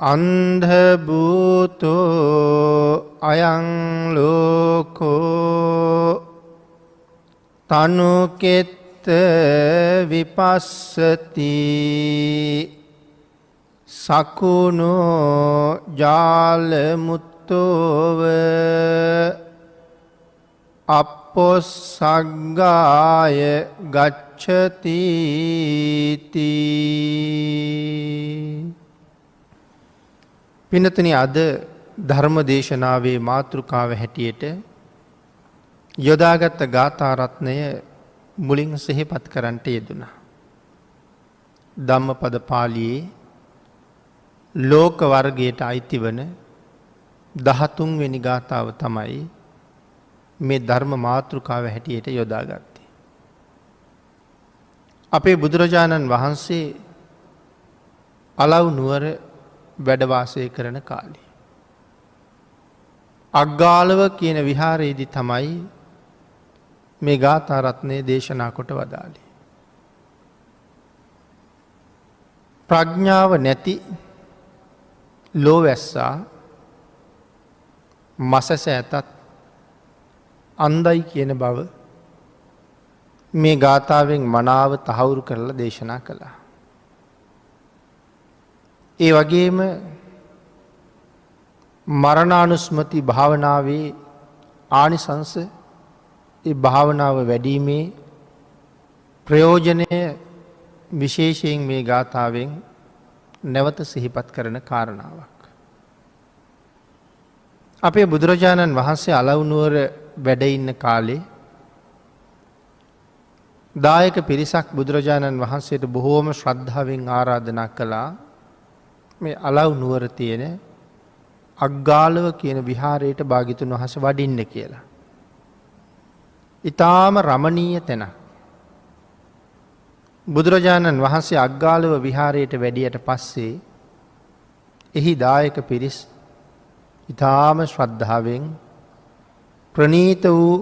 අන්ධභූතෝ අයං ලෝකෝ තනුකෙත්ත විපස්සති සකුණෝ ජාලමුත්තෝව අපොස්සග්ගාය ගච්ඡති. පින්නතුනි, අද ධර්ම දේශනාවේ මාතෘකාව හැටියට යොදාගත් ගාථා රත්නය මුලින් සිහිපත් කරන්නට යෙදුණා. ධම්මපද පාළියේ ලෝක වර්ගයට අයිති වන 13 වෙනි ගාථාව තමයි මේ ධර්ම මාතෘකාව හැටියට යොදාගත්තේ. අපේ බුදුරජාණන් වහන්සේ අලව් නුවර වැඩ වාසය කරන කාලේ අග්ගාලව කියන විහාරයේදී තමයි මේ ගාථා රත්නය දේශනා කොට වදාළේ. ප්‍රඥාව නැති ලෝවැස්සා මසස ඇතත් අන්ධයි කියන බව මේ ගාථාවෙන් මනාව තහවුරු කරලා දේශනා කළා. ඒ වගේම මරණානුස්මති භාවනාවේ ආනිසංස, ඒ භාවනාව වැඩීමේ ප්‍රයෝජනය විශේෂයෙන් මේ ගාථාවෙන් නැවත සිහිපත් කරන කාරණාවක්. අපේ බුදුරජාණන් වහන්සේ අලව්නුවර වැඩ ඉන්න කාලේ දායක පිරිසක් බුදුරජාණන් වහන්සේට බොහෝම ශ්‍රද්ධාවෙන් ආරාධනා කළා මේ අලව්නුවර තියෙන අග්ගාලව කියන විහාරයට භාග්‍යතුන් වහන්සේ වඩින්න කියලා. ඊටාම රමණීය තැනක්. බුදුරජාණන් වහන්සේ අග්ගාලව විහාරයට වැඩියට පස්සේ එහි දායක පිරිස් ඊටාම ශ්‍රද්ධාවෙන් ප්‍රණීත වූ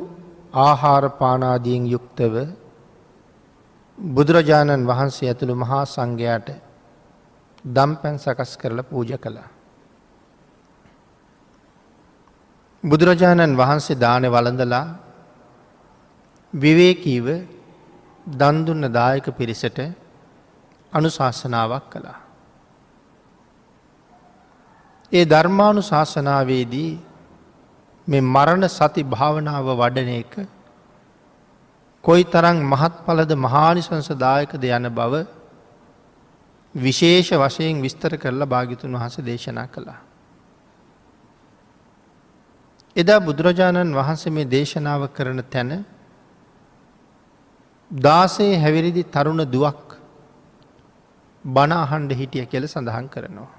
ආහාර පාන ආදියෙන් යුක්තව බුදුරජාණන් වහන්සේ ඇතුළු මහා සංඝයාට දම්පැන් සකස් කරලා පූජා කළා. බුදුරජාණන් වහන්සේ දානේ වළඳලා විවේකීව දන් දුන්න දායක පිරිසට අනුශාසනාවක් කළා. ඒ ධර්මානුශාසනාවේදී මේ මරණ සති භාවනාව වඩන එක කොයිතරම් මහත්ඵලද මහානිසංසදායකද යන බව විශේෂ වශයෙන් විස්තර කරලා භාග්‍යතුන් වහන්සේ දේශනා කළා. එදා බුදුරජාණන් වහන්සේ මේ දේශනාව කරන තැන 16 හැවිරිදි තරුණ දුවක් බණ අහන්න හිටිය කියලා සඳහන් කරනවා.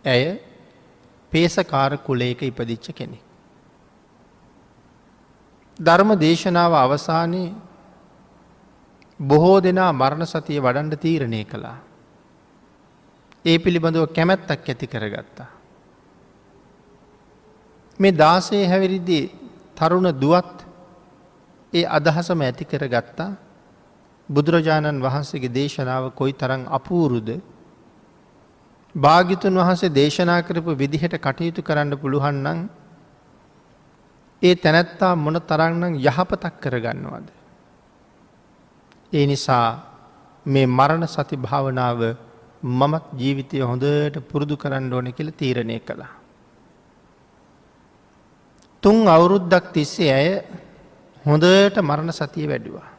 ඇය පේසකාර කුලයක ඉපදිච්ච කෙනෙක්. ධර්ම දේශනාව අවසානයේ බොහෝ දෙනා මරණ සතිය වඩන්න තීරණය කළා. ඒ පිළිබඳව කැමැත්තක් ඇති කරගත්තා. මේ 16 හැවිරිදි තරුණ දුවත් ඒ අදහසම ඇති කරගත්තා. බුදුරජාණන් වහන්සේගේ දේශනාව කොයිතරම් අපූරුද, භාග්‍යතුන් වහන්සේ දේශනා කරපු විදිහට කටයුතු කරන්න පුළුවන් නම් ඒ තැනැත්තා මොන තරම්නම් යහපතක් කරගන්නවද. ඒ නිසා මේ මරණ සති භාවනාව මමත් ජීවිතය හොඳට පුරුදු කරන්න ඕන කියලා තීරණය කළා. 3 අවුරුද්දක් තිස්සේ ඇය හොඳට මරණ සතිය වැඩුවා.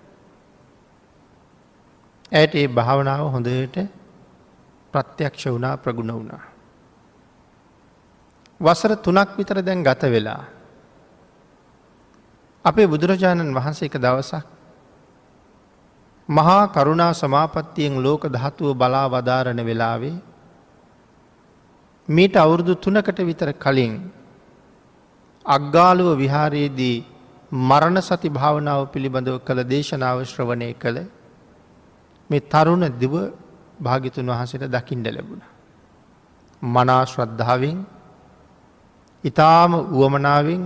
ඇයට ඒ භාවනාව හොඳට ප්‍රත්‍යක්ෂ වුණා, ප්‍රගුණ වුණා. වසර 3ක් විතර දැන් ගත වෙලා අපේ බුදුරජාණන් වහන්සේ එක දවසක් මහා කරුණා සමාපත්තියෙන් ලෝක ධාතුව බලා වදාරන වෙලාවේ මීට අවුරුදු 3කට විතර කලින් අග්ගාලුව විහාරයේදී මරණ සති භාවනාව පිළිබඳව කළ දේශනාව ශ්‍රවණය කළ මේ තරුණ දිව භාග්‍යතුන් වහන්සේට දකින්න ලැබුණා. මනා ශ්‍රද්ධාවෙන් ඊටාම උවමනාවෙන්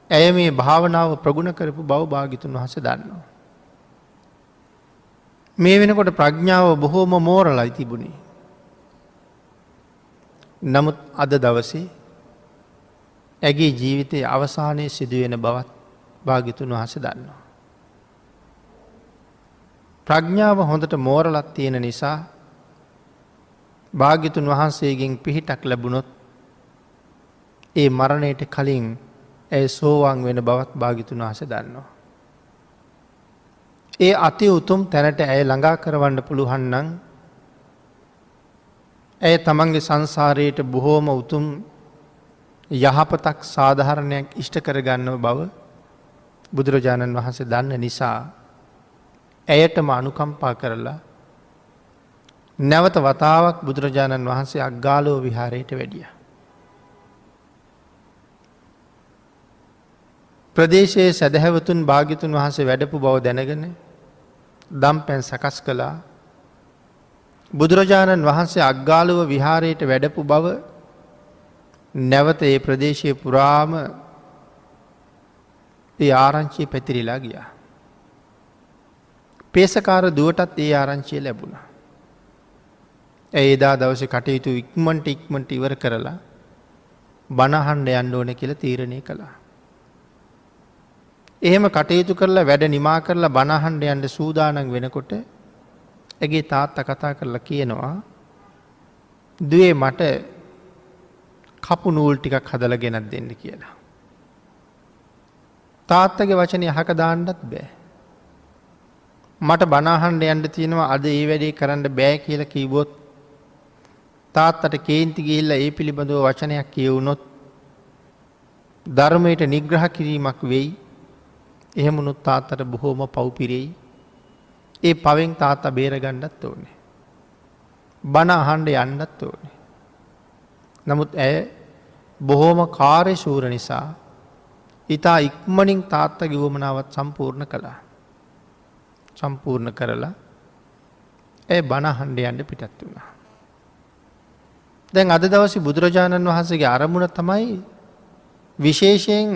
ඇය මේ භාවනාව ප්‍රගුණ කරපු බව භාග්‍යතුන් වහන්සේ දන්නවා. මේ වෙනකොට ප්‍රඥාව බොහෝම මෝරලයි තිබුණේ. නමුත් අද දවසේ ඇගේ ජීවිතයේ අවසානයේ සිදුවෙන බවත් භාග්‍යතුන් වහන්සේ දන්නවා. ප්‍රඥාව හොඳට මෝරලත් තියෙන නිසා භාග්‍යතුන් වහන්සේගෙන් පිහිටක් ලැබුණොත් ඒ මරණයට කලින් ඇය සෝවාන් වෙන බවත් භාග්‍යතුන් වහන්සේ දන්නවා. ඒ අති උතුම් තැනට ඇය ළඟා කරවන්න පුළුවන් නම් ඇය තමන්ගේ සංසාරයට බොහෝම උතුම් යහපතක් සාධාරණයක් ඉෂ්ට කරගන්නව බව බුදුරජාණන් වහන්සේ දන්න නිසා ඇයටම අනුකම්පා කරලා නැවත වතාවක් බුදුරජාණන් වහන්සේ අග්ගාලෝ විහාරයට වැඩිය. ප්‍රදේශයේ සැදැහැවතුන් භාග්‍යතුන් වහන්සේ වැඩපු බව දැනගෙන දම් පැන් සකස් කළා. බුදුරජාණන් වහන්සේ අග්ගාලුව විහාරයට වැඩපු බව නැවත ඒ ප්‍රදේශය පුරාම ඒ ආරංචිය පැතිරිලා ගියා. පේසකාර දුවටත් ඒ ආරංචිය ලැබුණා. ඇය එදා දවසේ කටයුතු ඉක්මනට ඉවර කරලා බණ අහන්න යන්න ඕනේ කියලා තීරණය කළා. එහෙම කටයුතු කරලා වැඩ නිමා කරලා බණ අහන්න යන්න සූදානම් වෙනකොට ඇගේ තාත්තා කතා කරලා කියනවා දුවේ මට කපු නූල් ටිකක් හදලා ගෙනත් දෙන්න කියලා. තාත්තගේ වචනේ අහක දාන්නත් බෑ. මට බණ අහන්න යන්න තියෙනවා අද ඒ වැඩේ කරන්න බෑ කියලා කිව්වොත් තාත්තට කේන්ති ගිහිල්ලා ඒ පිළිබඳව වචනයක් කියවුනොත් ධර්මයට නිග්‍රහ කිරීමක් වෙයි. එහෙම වුණොත් තාත්තට බොහෝම පව් පිරෙයි. ඒ පවෙන් තාත්තා බේරගන්නත් ඕනේ. බණ අහන්න යන්නත් ඕනේ. නමුත් ඇය බොහෝම කාර්යශූර නිසා ඊතා ඉක්මනින් තාත්තගේ වුවමනාවත් සම්පූර්ණ කළා. සම්පූර්ණ කරලා ඇය බණ අහන්න යන්න පිටත් වුණා. දැන් අද දවසේ බුදුරජාණන් වහන්සේගේ අරමුණ තමයි විශේෂයෙන්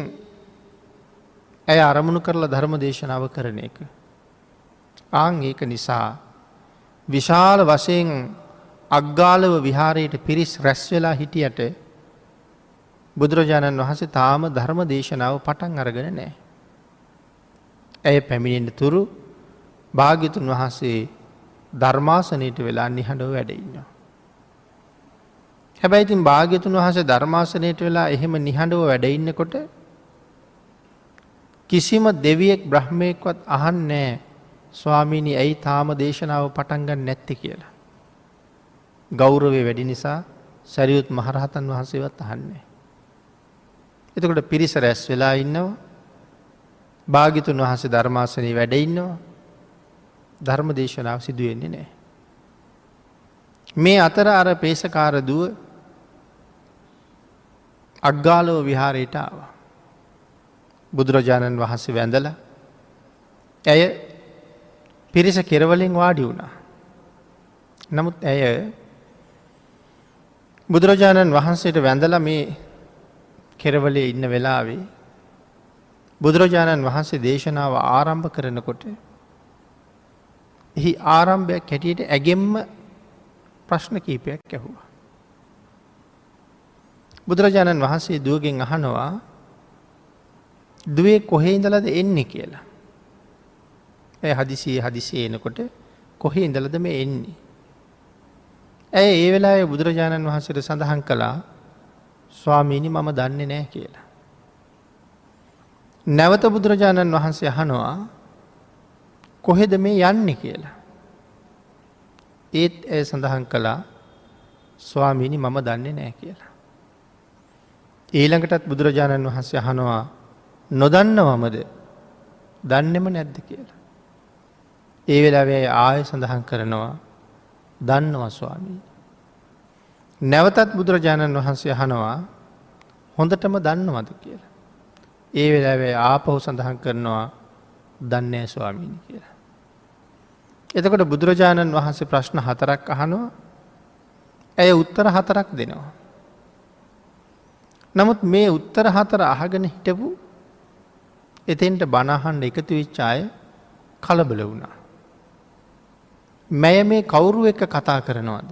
ඇය අරමුණු කරලා ධර්ම දේශනාව කරන එක. ඒක නිසා විශාල වශයෙන් අග්ගාලව විහාරයට පිරිස් රැස් වෙලා හිටියට බුදුරජාණන් වහන්සේ තාම ධර්ම දේශනාව පටන් අරගෙන නැහැ. ඇය පැමිණෙන තුරු භාග්‍යතුන් වහන්සේ ධර්මාසනයට වෙලා නිහඬව වැඩ ඉන්නවා. හැබැයි ඉතින් භාග්‍යතුන් වහන්සේ ධර්මාසනයට වෙලා එහෙම නිහඬව වැඩ ඉන්නකොට කිසිම දෙවියෙක් බ්‍රහ්මයෙක්වත් අහන්නේ ස්වාමීනි ඇයි තාම දේශනාව පටන් ගන්න නැත්තේ කියලා. ගෞරවය වැඩි නිසා සරියුත් මහරහතන් වහන්සේවත් අහන්නේ. එතකොට පිරිස රැස් වෙලා ඉන්නවා. භාග්‍යතුන් වහන්සේ ධර්මාසනයේ වැඩ ඉන්නවා. ධර්ම දේශනාව සිදු වෙන්නේ නැහැ. මේ අතර අර පේසකාර දුව අග්ගාලව විහාරයට ආවා. බුදුරජාණන් වහන්සේ වැඳලා ඇය පිරිස කෙරවලින් වාඩි වුණා. නමුත් ඇය බුදුරජාණන් වහන්සේට වැඳලා මේ කෙරවලේ ඉන්න වෙලාවේ බුදුරජාණන් වහන්සේ දේශනාව ආරම්භ කරනකොට එහි ආරම්භයක් හැටියට ඇගෙම්ම ප්‍රශ්න කීපයක් ඇහුවා. බුදුරජාණන් වහන්සේ දුවගෙන් අහනවා දුවේ කොහේ ඉඳලාද එන්නේ කියලා. ඇය හදිසියේ එනකොට කොහේ ඉඳලාද මේ එන්නේ? ඇය ඒ වෙලාවේ බුදුරජාණන් වහන්සේට සඳහන් කළා ස්වාමීනි මම දන්නේ නැහැ කියලා. නැවත බුදුරජාණන් වහන්සේ අහනවා කොහෙද මේ යන්නේ කියලා. ඒත් ඇය සඳහන් කළා ස්වාමීනි මම දන්නේ නැහැ කියලා. ඊළඟටත් බුදුරජාණන් වහන්සේ අහනවා නොදන්නවමද දන්නෙම නැද්ද කියලා. ඒ වෙලාවේ ආය සඳහන් කරනවා දන්නවා ස්වාමීනි. නැවතත් බුදුරජාණන් වහන්සේ අහනවා හොඳටම දන්නවද කියලා. ඒ වෙලාවේ ආපහු සඳහන් කරනවා දන්නේ නැහැ ස්වාමීනි කියලා. එතකොට බුදුරජාණන් වහන්සේ ප්‍රශ්න 4ක් අහනවා. ඇය උත්තර 4ක් දෙනවා. නමුත් මේ උත්තර 4 අහගෙන හිටපු එතෙන්ට බණ අහන්න එකතු වෙච්ච අය කලබල වුණා. මම මේ කවුරු එක්ක කතා කරනවද?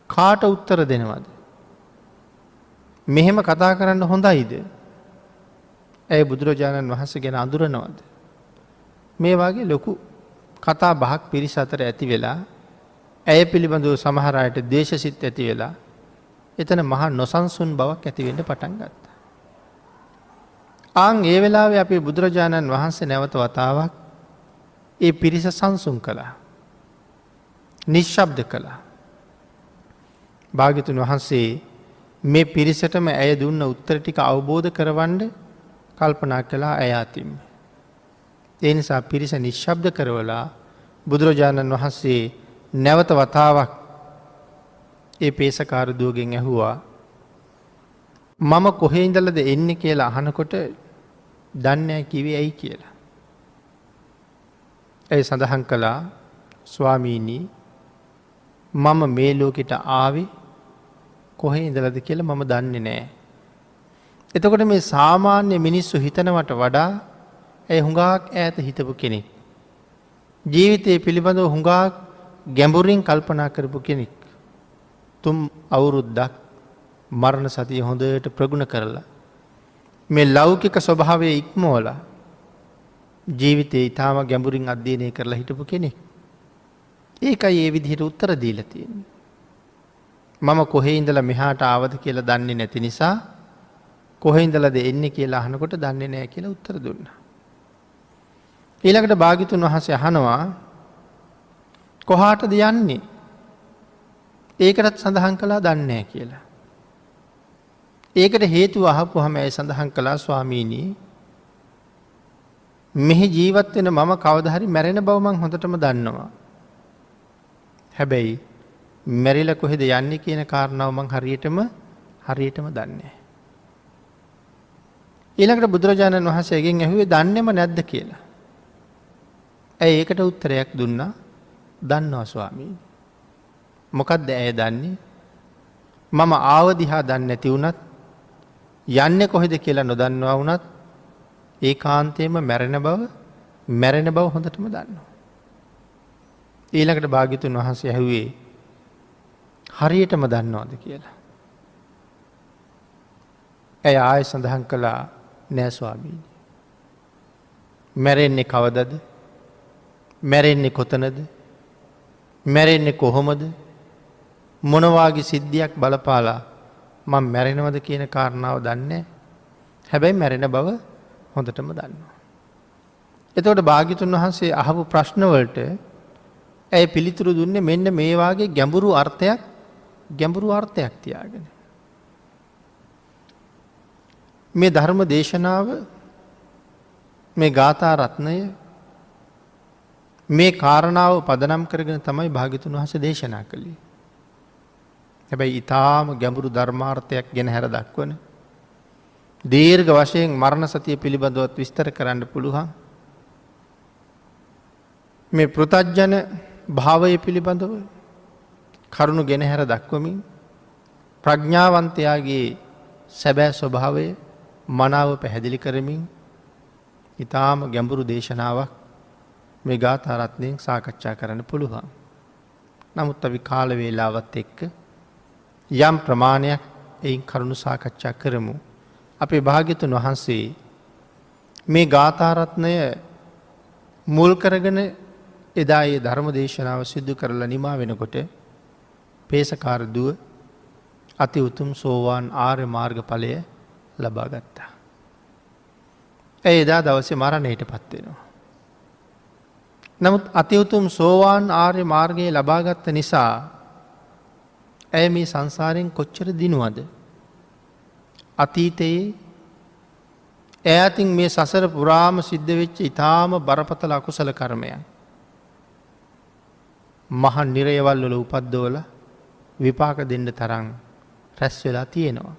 කාට උත්තර දෙනවද? මෙහෙම කතා කරන්න හොඳයිද? ඇය බුදුරජාණන් වහන්සේ ගැන අඳුරනවද? මේ වගේ ලොකු කතා බහක් පිරිස අතර ඇති වෙලා ඇය පිළිබඳව සමහර අයට ද්වේෂසිත ඇති වෙලා එතන මහා නොසන්සුන් බවක් ඇති වෙන්න පටන් ගත්තා. ඒ වෙලාවේ අපේ බුදුරජාණන් වහන්සේ නැවත වතාවක් ඒ පිරිස සංසුන් කළා. නිශ්ශබ්ද කළා. භාග්‍යතුන් වහන්සේ මේ පිරිසටම ඇය දුන්න උත්තර ටික අවබෝධ කරවන්න කල්පනා කළා ඇය අතින්. ඒ නිසා පිරිස නිශ්ශබ්ද කරවලා බුදුරජාණන් වහන්සේ නැවත වතාවක් ඒ පේසකාර දුවගෙන් ඇහුවා මම කොහේ ඉඳලද එන්නේ කියලා අහනකොට දන්නේ කිව්වේ ඇයි කියලා. ඒ සඳහන් කළා ස්වාමීනි මම මේ ලෝකෙට ආවේ කොහේ ඉඳලද කියලා මම දන්නේ නැහැ. එතකොට මේ සාමාන්‍ය මිනිස්සු හිතනවට වඩා ඇය හුඟක් ඈත හිතපු කෙනෙක්. ජීවිතය පිළිබඳව හුඟක් ගැඹුරින් කල්පනා කරපු කෙනෙක්. 3 අවුරුද්දක් මරණ සතිය හොඳට ප්‍රගුණ කරලා මේ ලෞකික ස්වභාවය ඉක්මවලා ජීවිතේ ඊටාම ගැඹුරින් අධ්‍යයනය කරලා හිටපු කෙනෙක්. ඒකයි ඒ විදිහට උත්තර දීලා තියෙන්නේ. මම කොහේ ඉඳලා මෙහාට ආවද කියලා දන්නේ නැති නිසා කොහේ ඉඳලාද එන්නේ කියලා අහනකොට දන්නේ නැහැ කියලා උත්තර දුන්නා. ඊළඟට භාග්‍යතුන් වහන්සේ අහනවා කොහාටද යන්නේ? ඒකටත් සඳහන් කළා දන්නේ නැහැ කියලා. ඒකට හේතුව අහපුවාම ඒ සඳහන් කළා ස්වාමීනි මෙහි ජීවත් වෙන මම කවදා හරි මැරෙන බව මං හොඳටම දන්නවා. හැබැයි මැරිලා කොහෙද යන්නේ කියන කාරණාව මං හරියටම දන්නේ නැහැ. ඊළඟට බුදුරජාණන් වහන්සේගෙන් ඇහුවේ දන්නේම නැද්ද කියලා. ඇයි ඒකට උත්තරයක් දුන්නා දන්නවා ස්වාමීනි. මොකක්ද ඇය දන්නේ? මම ආව දිහා දන්නේ නැති වුණත් යන්නේ කොහෙද කියලා නොදන්නවා වුණත් ඒකාන්තයෙන්ම මැරෙන බව හොඳටම දන්නවා. ඊළඟට භාග්‍යතුන් වහන්සේ ඇහුවේ හරියටම දන්නවද කියලා. ඇය ආයෙ සඳහන් කළා නෑ ස්වාමීනි. මැරෙන්නේ කවදද? මැරෙන්නේ කොතනද? මැරෙන්නේ කොහොමද? මොන වාගේ සිද්ධියක් බලපාලා මම මැරෙනවද කියන කාරණාව දන්නේ. හැබැයි මැරෙන බව හොඳටම දන්නවා. එතකොට භාග්‍යතුන් වහන්සේ අහපු ප්‍රශ්න වලට ඇය පිළිතුරු දුන්නේ මෙන්න මේ වාගේ ගැඹුරු අර්ථයක් තියාගෙන. මේ ධර්ම දේශනාව මේ ගාථා රත්නය මේ කාරණාව පදනම් කරගෙන තමයි භාග්‍යතුන් වහන්සේ දේශනා කළේ. හැබැයි ඊටාම ගැඹුරු ධර්මාර්ථයක් ගැන හැර දක්වන දීර්ඝ වශයෙන් මරණ සතිය පිළිබඳවත් විස්තර කරන්න පුළුවන්. මේ පෘථග්ජන භාවය පිළිබඳව කරුණු ගෙන හැර දක්වමින් ප්‍රඥාවන්තයාගේ සැබෑ ස්වභාවය මනාව පැහැදිලි කරමින් ඊටාම ගැඹුරු දේශනාවක් මේ ගාථා රත්නයෙන් සාකච්ඡා කරන්න පුළුවන්. නමුත් අපි කාල වේලාවත් එක්ක යම් ප්‍රමාණයක් එයින් කරුණු සාකච්ඡා කරමු. අපේ භාග්‍යතුන් වහන්සේ මේ ගාථා රත්නය මුල් කරගෙන එදා ඒ ධර්ම දේශනාව සිදු කරලා නිමා වෙනකොට පේසකාර දුව අති උතුම් සෝවාන් ආර්ය මාර්ගඵලය ලබා ගත්තා. ඇය එදා දවසේ මරණයට පත් වෙනවා. නමුත් අති උතුම් සෝවාන් ආර්ය මාර්ගය ලබාගත් නිසා ඇය මේ සංසාරයෙන් කොච්චර දිනුවද? අතීතයේ ඈතින් මේ සසර පුරාම සිද්ධ වෙච්ච ඊටාම බරපතල අකුසල කර්මයන් මහා නිරයවල් වල උපද්දවල විපාක දෙන්න තරම් රැස් වෙලා තියෙනවා.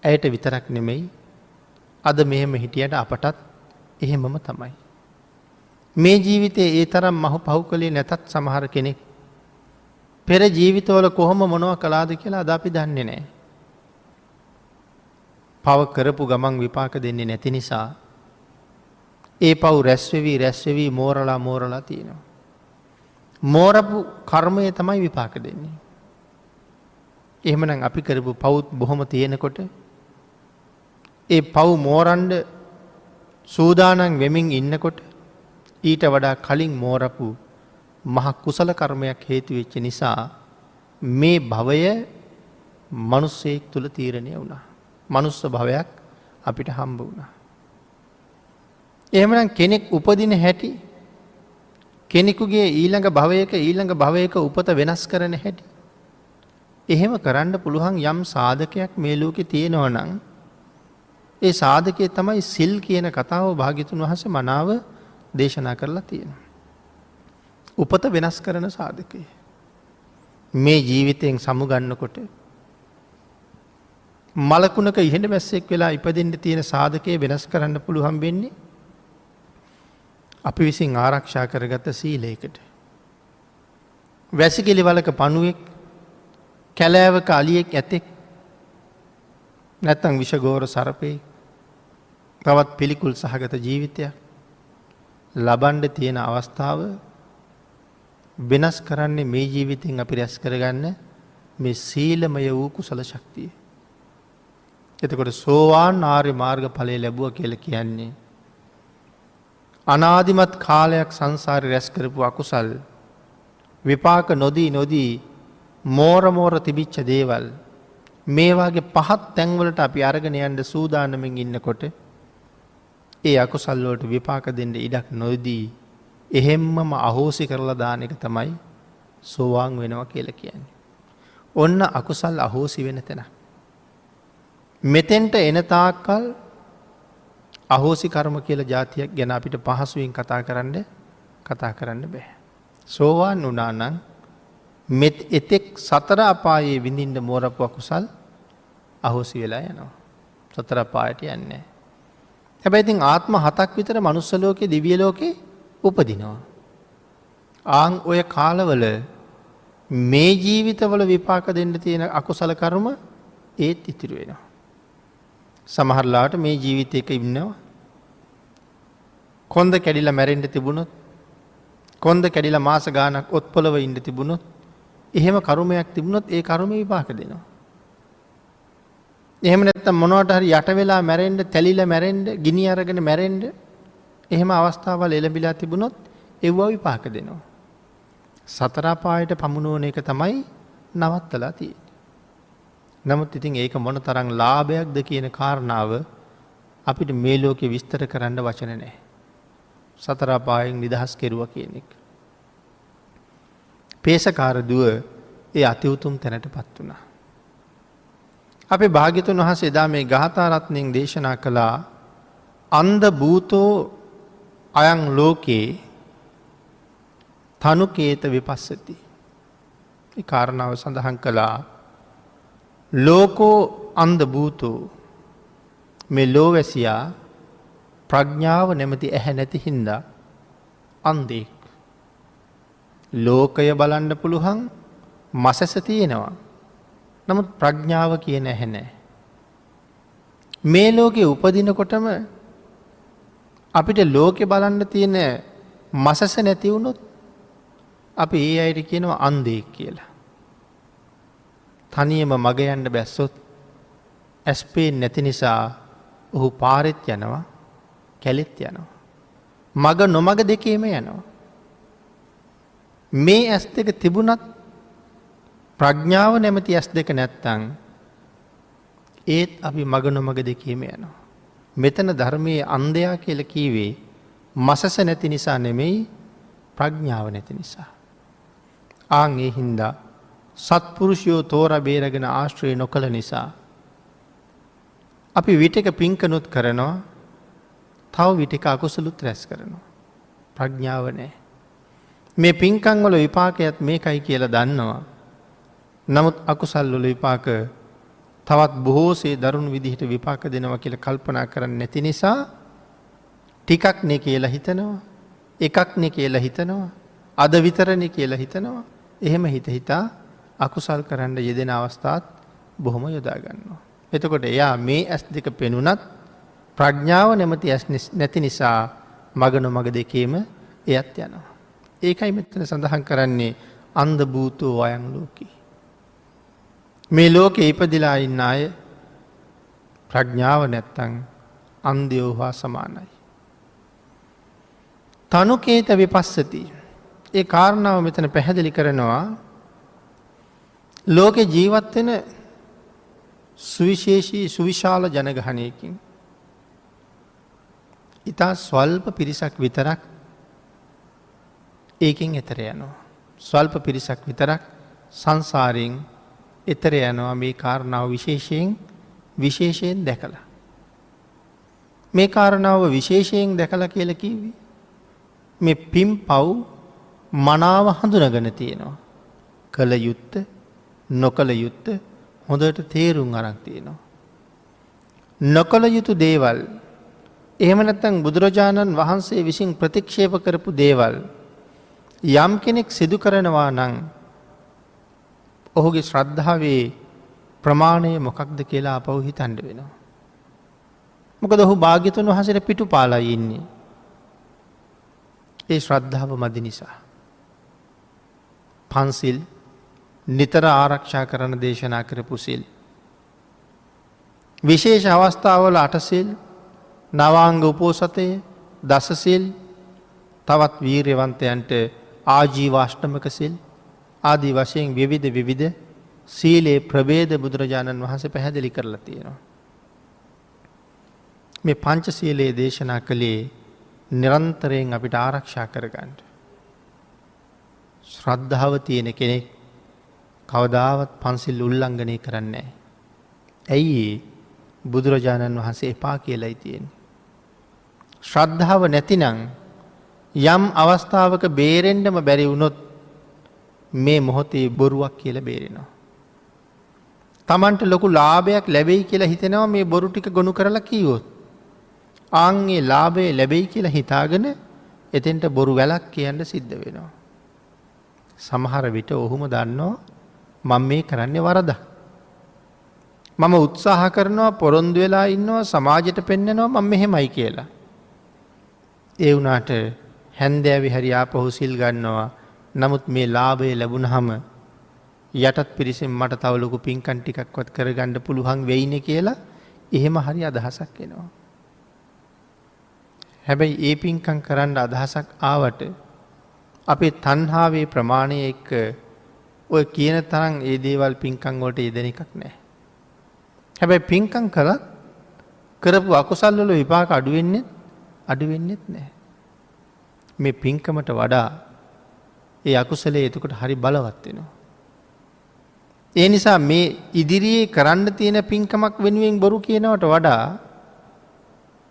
ඇයට විතරක් නෙමෙයි අද මෙහෙම හිටියට අපටත් එහෙමම තමයි. මේ ජීවිතයේ ඒ තරම් මහු පහු කළේ නැතත් සමහර කෙනෙක් පෙර ජීවිතවල කොහොම මොනවා කළාද කියලා අද අපි දන්නේ නැහැ. පව කරපු ගමන් විපාක දෙන්නේ නැති නිසා ඒ පව් රැස්වෙවි මෝරලා තියෙනවා. මෝරපු කර්මය තමයි විපාක දෙන්නේ. එහෙමනම් අපි කරපු පවුත් බොහොම තියෙනකොට ඒ පව් මෝරන්ඩ සූදානන් වෙමින් ඉන්නකොට ඊට වඩා කලින් මෝරපු මහ කුසල කර්මයක් හේතුවෙච්ච නිසා මේ භවය මනුස්සයෙක් තුළ තීරණය වුණා. මනුස්ස භවයක් අපිට හම්බ වුණා. එහෙමනම් කෙනෙක් උපදින හැටි කෙනෙකුගේ ඊළඟ භවයක උපත වෙනස් කරන හැටි. එහෙම කරන්න පුළුවන් යම් සාධකයක් මේ ලෝකෙ තියෙනවා නම් ඒ සාධකය තමයි සිල් කියන කතාව භාග්‍යතුන් වහන්සේ මනාව දේශනා කරලා තියෙනවා. උපත වෙනස් කරන සාධකය. මේ ජීවිතයෙන් සමුගන්නකොට මලකුණක ඉහෙන බැස්සෙක් වෙලා ඉපදෙන්න තියෙන සාධකය වෙනස් කරන්න පුළුවන් වෙන්නේ අපි විසින් ආරක්ෂා කරගත සීලයකට. වැසිකිලි වලක පණුවෙක් කැලෑවක අලියෙක් ඇතෙක් නැත්තං විෂගෝර සරපේ තවත් පිළිකුල් සහගත ජීවිතයක් ලබන්ඩ තියෙන අවස්ථාව වෙනස් කරන්නේ මේ ජීවිතෙන් අපි රැස් කරගන්න මේ සීලමය වූ කුසල ශක්තිය. එතකොට සෝවාන් ආර්ය මාර්ග ඵලය ලැබුව කියල කියන්නේ. අනාදිමත් කාලයක් සංසාරය රැස් කරපු අකුසල් විපාක නොදී මෝරමෝර තිබිච්ච දේවල් මේවාගේ පහත් තැන්වලට අපි අරගෙන යන්ඩ සූදානමින් ඉන්නකොට ඒ අකුසල්ලෝට විපාක දෙන්න ඉඩක් නොදී එහෙම්මම අහෝසි කරලා දාන එක තමයි සෝවාන් වෙනවා කියල කියන්නේ. ඔන්න අකුසල් අහෝසි වෙන තැන. මෙතෙන්ට එනතාකල් අහෝසි කර්ම කියල ජාතියක් ගැන අපිට පහසුවෙන් කතා කරන්න බෑ. සෝවාන් වනානං මෙත් එතෙක් සතර අපායේ විඳින්ට මෝරපු අකුසල් අහෝසි වෙලා යනවා. සතර අපායට යන්නේ. හැබැයිතින් ආත්ම 7ක් විතර මනුස්සලෝකෙ දිවියලෝකෙ උපදිනවා. ආං ඔය කාලවල මේ ජීවිතවල විපාක දෙන්න තියෙන අකුසල කර්ම ඒත් ඉතිරි වෙනවා. සමහරලාට මේ ජීවිතයක ඉන්නවා. කොන්ද කැඩිලා මැරෙන්ඩ තිබුණොත් කොන්ද කැඩිලා මාස ගානක් ඔත්පොලව ඉන්න තිබුණොත් එහෙම කරුමයක් තිබුණොත් ඒ කරුම විපාක දෙනවා. එහෙම නැත්තම් මොනවට හරි යට වෙලා මැරෙන්ඩ තැලිලා මැරෙන්ඩ ගිනි අරගෙන මැරෙන්ඩ එහෙම අවස්ථාවල් එළඹිලා තිබුණොත් ඒවා විපාක දෙනවා. සතර අපායට පමුණුවන එක තමයි නවත්තලා තියෙන්නේ. නමුත් ඉතින් ඒක මොන තරම් ලාභයක්ද කියන කාරණාව අපිට මේ ලෝකෙ විස්තර කරන්න වචන නැහැ. සතර අපායෙන් නිදහස් කෙරුවා කියන එක. පේසකාර දුව ඒ අති උතුම් තැනටපත් වුණා. අපේ භාග්‍යතුන් වහන්සේ එදා මේ ගාථා රත්නයෙන් දේශනා කළා අන්ධ භූතෝ අයං ලෝකේ තනුකේත විපස්සති. ඒ කාරණාව සඳහන් කළා ලෝකෝ අන්ධ භූතෝ මේ ලෝවැසියා ප්‍රඥාව නැමැති ඇහැ නැති හින්දා අන්ධෙක්. ලෝකය බලන්න පුළුවන් මසැස තියෙනවා. නමුත් ප්‍රඥාව කියන ඇහැ නෑ. මේ ලෝකෙ උපදිනකොටම අපිට ලෝකෙ බලන්න තියෙන මසැස නැතිවුණොත් අපි ඒ අයට කියනවා අන්ධෙක් කියලා. තනියම මග යන්න බැස්සොත් ඇස්පේන් නැති නිසා ඔහු පාරෙත් යනවා කැලෙත් යනවා. මග නොමග දෙකේම යනවා. මේ ඇස් දෙක තිබුණත් ප්‍රඥාව නැමති ඇස් දෙක නැත්තං ඒත් අපි මග නොමග දෙකේම යනවා. මෙතන ධර්මයේ අන්ධයා කියල කීවේ මසස නැති නිසා නෙමෙයි ප්‍රඥාව නැති නිසා. ආං ඒ හින්දා සත්පුරුෂයෝ තෝර බේරගෙන ආශ්‍රය නොකළ නිසා. අපි විටක පින්කනුත් කරනවා තව විටික අකුසලුත් රැස් කරනවා. ප්‍රඥාව නෑ. මේ පින්කංවල විපාකයත් මේකයි කියලා දන්නවා. නමුත් අකුසල්වල විපාක තවත් බොහෝසේ දරුණු විදිහට විපාක දෙනවා කියල කල්පනා කරන්න නැති නිසා ටිකක්නෙ කියලා හිතනවා එකක්නෙ කියලා හිතනවා අද විතරණ කියලා හිතනවා එහෙම හිතා අකුසල් කරන්න යෙදෙන අවස්ථාත් බොහොම යොදාගන්නවා. එතකොට එයා මේ ඇස් දෙක පෙනුනත් ප්‍රඥාව නැමති ඇස් නැති නිසා මග නොමග දෙකේම එයත් යනවා. ඒකයි මෙතන සඳහන් කරන්නේ අන්ධ භූතෝ අයං ලෝකී. මේ ලෝකෙ ඉපදිලා ඉන්න අය ප්‍රඥාව නැත්තං අන්ධයෝ හා සමානයි. තනුකේත විපස්සති. ඒ කාරණාව මෙතන පැහැදිලි කරනවා ලෝකෙ ජීවත්වෙන සුවිශේෂී සුවිශාල ජනගහනයකින් ඉතා ස්වල්ප පිරිසක් විතරක් ඒකින් එතර යනවා. ස්වල්ප පිරිසක් විතරක් සංසාරයෙන් එතර යනවා මේ කාරණාව විශේෂයෙන් දැකලා. මේ කාරණාව විශේෂයෙන් දැකලා කියල කිව්වි. මේ පිම් පව් මනාව හඳුනගන තියෙනවා. කළ යුත්ත නොකළ යුත්ත හොඳට තේරුම් අරන් තියෙනවා. නොකළ යුතු දේවල් එහෙම නැත්නම් බුදුරජාණන් වහන්සේ විසින් ප්‍රතික්ෂේප කරපු දේවල් යම් කෙනෙක් සිදු කරනවා නම් ඔහුගේ ශ්‍රද්ධාවේ ප්‍රමාණය මොකක්ද කියලා අපහු හිතන්න වෙනවා. මොකද ඔහු භාග්‍යතුන් වහන්සේට පිටුපාලා ඉන්නේ. ඒ ශ්‍රද්ධාව මදි නිසා. පන්සිල් නිතර ආරක්ෂා කරන දේශනා කරපු සිල්. විශේෂ අවස්ථාවල අටසිල් නවාංග උපෝසතය දසසිල් තවත් වීර්යවන්තයන්ට ආජීවාෂ්ටමක සිල් ආදී වශයෙන් විවිධ සීලේ ප්‍රභේද බුදුරජාණන් වහන්සේ පැහැදිලි කරලා තියෙනවා. මේ පංචසීලයේ දේශනා කළේ නිරන්තරයෙන් අපිට ආරක්ෂා කරගන්න. ශ්‍රද්ධාව තියෙන කෙනෙක් කවදාවත් පන්සිල් උල්ලංඝනය කරන්නේ. ඇයි බුදුරජාණන් වහන්සේ එපා කියලයි තියෙන්නේ. ශ්‍රද්ධාව නැතිනම් යම් අවස්ථාවක බේරෙන්ඩම බැරි වුණොත් මේ මොහොතේ බොරුවක් කියල බේරෙනවා. තමන්ට ලොකු ලාභයක් ලැබෙයි කියලා හිතෙනවා මේ බොරු ටික ගොනු කරලා කීවොත්. ආන්ගේ ලාභය ලැබෙයි කියලා හිතාගෙන එතෙන්ට බොරු වැලක් කියන්න සිද්ධ වෙනවා. සමහර විට ඔහුම දන්නවා මම මේ කරන්නේ වරදක්. මම උත්සාහ කරනවා පොරොන්දු වෙලා ඉන්නවා සමාජයට පෙන්නනවා මම මෙහෙමයි කියලා. ඒ වුණාට හැන්දෑවි හරි ආපහු සිල් ගන්නවා. නමුත් මේ ලාභය ලැබුණහම යටත් පිරිසෙන් මට තව ලොකු පින්කම් ටිකක්වත් කරගන්න පුළුවන් වෙයිනේ කියලා එහෙම හරි අදහසක් එනවා. හැබැයි ඒ පින්කම් කරන්න අදහසක් ආවට අපේ තණ්හාවේ ප්‍රමාණය එක්ක ඔය කියන තරම් ඒ දේවල් පින්කම් වලට යෙදෙන එකක් නැහැ. හැබැයි පින්කම් කළත් කරපු අකුසල් වල විපාක අඩු වෙන්නේත් නැහැ. මේ පින්කමට වඩා ඒ අකුසලයේ එතකොට හරි බලවත් වෙනවා. ඒ නිසා මේ ඉදිරියේ කරන්න තියෙන පින්කමක් වෙනුවෙන් බොරු කියනවට වඩා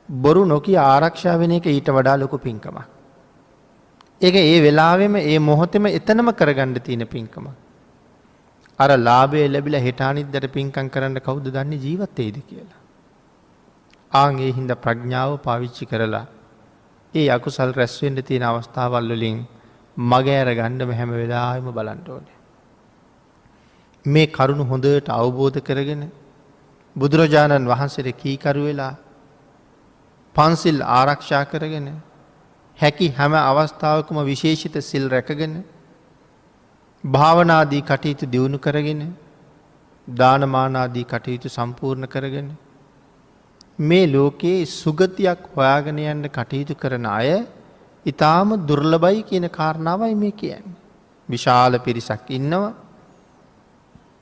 බොරු නොකිය ආරක්ෂා වෙන එක ඊට වඩා ලොකු පින්කමක්. ඒක ඒ වෙලාවෙම ඒ මොහොතේම එතනම කරගන්න තියෙන පින්කමක්. අර ලාභය ලැබිලා හෙට අනිද්දාට පින්කම් කරන්න කවුද දන්නේ ජීවත් වෙයිද කියලා. ආන් ඒ හින්දා ප්‍රඥාව පාවිච්චි කරලා ඒ අකුසල් රැස් වෙන්න තියෙන අවස්ථාවල් වලින් මග ඇර ගන්නම හැම වෙලාවෙම බලන්න ඕනේ. මේ කරුණ හොඳට අවබෝධ කරගෙන බුදුරජාණන් වහන්සේට කීකරු වෙලා පන්සිල් ආරක්ෂා කරගෙන හැකි හැම අවස්ථාවකම විශේෂිත සිල් රැකගෙන භාවනාදී කටයුතු දියුණු කරගෙන දානමානාදී කටයුතු සම්පූර්ණ කරගෙන මේ ලෝකයේ සුගතියක් හොයාගෙන යන්න කටයුතු කරන අය ඊටාම දුර්ලභයි කියන කාරණාවයි මේ කියන්නේ. විශාල පිරිසක් ඉන්නවා.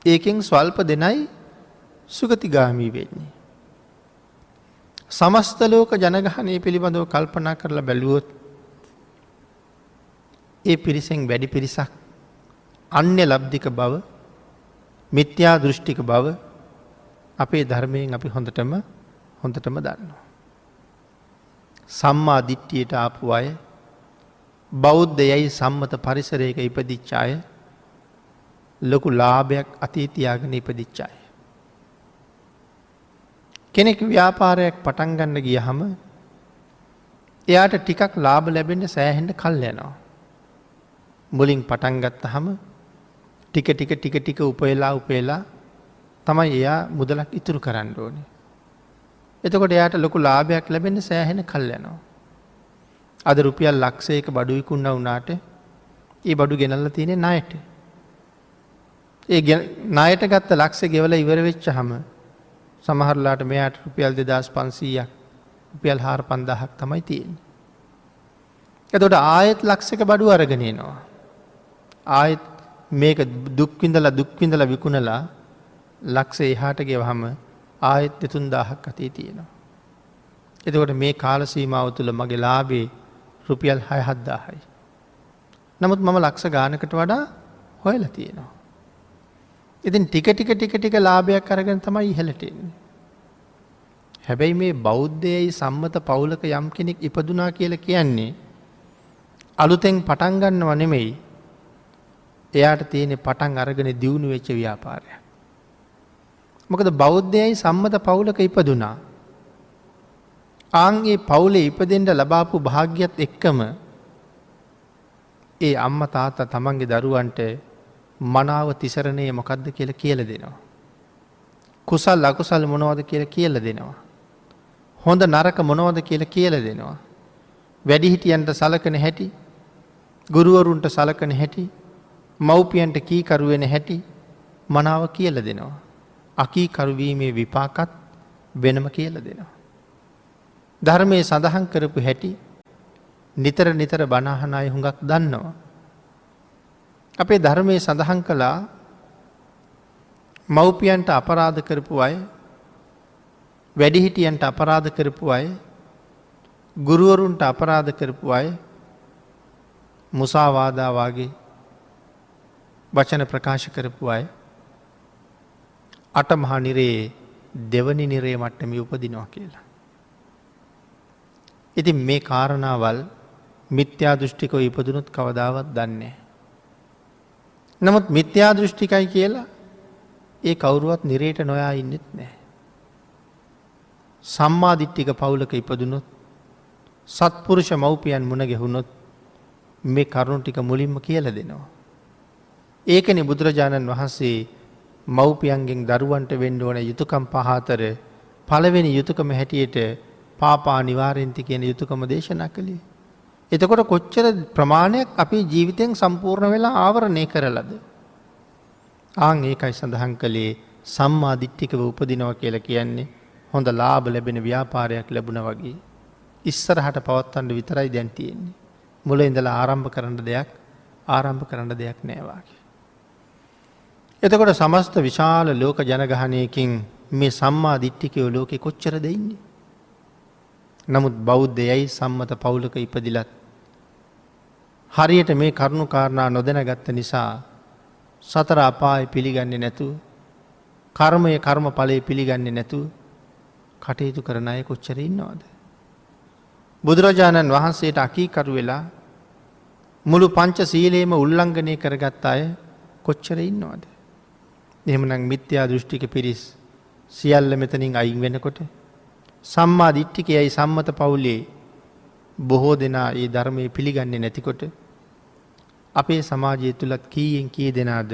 ඒකෙන් ස්වල්ප දෙනයි සුගතිගාමී වෙන්නේ. සමස්ත ලෝක ජනගහනය පිළිබඳව කල්පනා කරලා බැලුවොත් ඒ පිරිසෙන් වැඩි පිරිසක් අන්‍ය ලබ්ධික බව මිත්‍යා දෘෂ්ටික බව අපේ ධර්මයෙන් අපි හොඳටම දන්නවා. සම්මා දිට්ඨියට ආපු අය බෞද්ධයයි සම්මත පරිසරයක ඉපදිච්ච අය ලොකු ලාභයක් අතේ තියාගෙන ඉපදිච්ච අය. කෙනෙක් ව්‍යාපාරයක් පටන් ගන්න ගියහම එයාට ටිකක් ලාභ ලැබෙන්න සෑහෙන්න කල් යනවා. මුලින් පටන් ගත්තහම ටික උපයලා තමයි එයා මුදලක් ඉතුරු කරන්න ඕනේ. එතකොට එයාට ලොකු ලාභයක් ලැබෙන්න සෑහෙන කල් යනවා. අද රුපියල් ලක්ෂයක බඩු විකුණා වුණාට ඒ බඩු ගෙනල්ලා තියෙන්නේ ණයට. ඒ ණයට ගත්ත ලක්ෂ ගෙවලා ඉවර වෙච්චාම සමහරලාට මෙයාට රුපියල් 2500ක් රුපියල් 4500ක් තමයි තියෙන්නේ. එතකොට ආයෙත් ලක්ෂයක බඩු අරගෙන එනවා. ආයෙත් මේක දුක් විඳලා විකුණලා ලක්ෂ එහාට ගෙවහම ආයෙත් 3000ක් අතේ තියෙනවා. එතකොට මේ කාල සීමාව තුළ මගේ ලාභේ රුපියල් 6-7000යි. නමුත් මම ලක්ෂ ගානකට වඩා හොයලා තියෙනවා. ඉතින් ටික ලාභයක් අරගෙන තමයි ඉහළට එන්නේ. හැබැයි මේ බෞද්ධයයි සම්මත පවුලක යම් කෙනෙක් ඉපදුනා කියලා කියන්නේ අලුතෙන් පටන් ගන්නව නෙමෙයි. එයාට තියෙන පටන් අරගෙන දියුණු වෙච්ච ව්‍යාපාරයක්. මොකද බෞද්ධයයි සම්මත පවුලක ඉපදුනා. ආන්ගේ පවුලේ ඉපදෙන්න ලබාපු භාග්‍යයත් එක්කම ඒ අම්මා තාත්තා තමන්ගේ දරුවන්ට මනාව තිසරණය මොකද්ද කියලා දෙනවා. කුසල් අකුසල් මොනවද කියලා දෙනවා. හොඳ නරක මොනවද කියලා දෙනවා. වැඩිහිටියන්ට සලකන හැටි, ගුරුවරුන්ට සලකන හැටි, මව්පියන්ට කීකරු වෙන හැටි මනාව කියලා දෙනවා. අකීකරු වීමේ විපාකත් වෙනම කියලා දෙනවා. ධර්මයේ සඳහන් කරපු හැටි නිතර බණ අහන අය හුඟක් දන්නවා. අපේ ධර්මයේ සඳහන් කළා මව්පියන්ට අපරාධ කරපු අය, වැඩිහිටියන්ට අපරාධ කරපු අය, ගුරුවරුන්ට අපරාධ කරපු අය මුසාවාදා වාගේ වචන ප්‍රකාශ කරපු අය අටමහා නිරේ දෙවනි නිරේ මට්ටමේ උපදිනවා කියලා. ඉතින් මේ කාරණාවල් මිත්‍යා දෘෂ්ටිකව ඉපදුනොත් කවදාවත් දන්නේ නැහැ. නමුත් මිත්‍යා දෘෂ්ටිකයි කියලා ඒ කවුරුවත් නිරේට නොයා ඉන්නෙත් නැහැ. සම්මා දිට්ඨික පවුලක ඉපදුනොත්, සත්පුරුෂ මව්පියන් මුණ ගැහුනොත් මේ කරුණු ටික මුලින්ම කියලා දෙනවා. ඒකනේ බුදුරජාණන් වහන්සේ මව්පියන්ගෙන් දරුවන්ට වෙන්න ඕන යුතුයකම් පහ අතර පළවෙනි යුතුයකම හැටියට පාපා නිවාරෙන්ති කියන යුතුයකම දේශනා කළේ. එතකොට කොච්චර ප්‍රමාණයක් අපේ ජීවිතෙන් සම්පූර්ණ වෙලා ආවරණය කරලාද? ආන් ඒකයි සඳහන් කළේ සම්මා දිට්ඨිකව උපදිනවා කියලා කියන්නේ හොඳ ලාභ ලැබෙන ව්‍යාපාරයක් ලැබුණා වගේ. ඉස්සරහට පවත්වන්න විතරයි දැන් තියෙන්නේ. මුල ඉඳලා ආරම්භ කරන්න දෙයක් නෑ වාගේ. එතකොට සමස්ත විශාල ලෝක ජනගහනයකින් මේ සම්මා දිට්ඨිකයෝ ලෝකේ කොච්චරද ඉන්නේ? නමුත් බෞද්ධයයි සම්මත පවුලක ඉපදිලත් හරියට මේ කරුණු කාරණා නොදැනගත්ත නිසා සතර අපාය පිළිගන්නේ නැතුව, කර්මය කර්මඵලයේ පිළිගන්නේ නැතුව කටයුතු කරන අය කොච්චර ඉන්නවද? බුදුරජාණන් වහන්සේට අකීකරු වෙලා මුළු පංච සීලේම උල්ලංඝනය කරගත් අය කොච්චර ඉන්නවද? එහෙමනම් මිත්‍යා දෘෂ්ටික පිරිස් සියල්ල මෙතනින් අයින් වෙනකොට සම්මා දිට්ඨිකයයි සම්මත පවුලේ බොහෝ දෙනා ඒ ධර්මයේ පිළිගන්නේ නැතිකොට අපේ සමාජය තුලත් කීයෙන් කී දෙනාද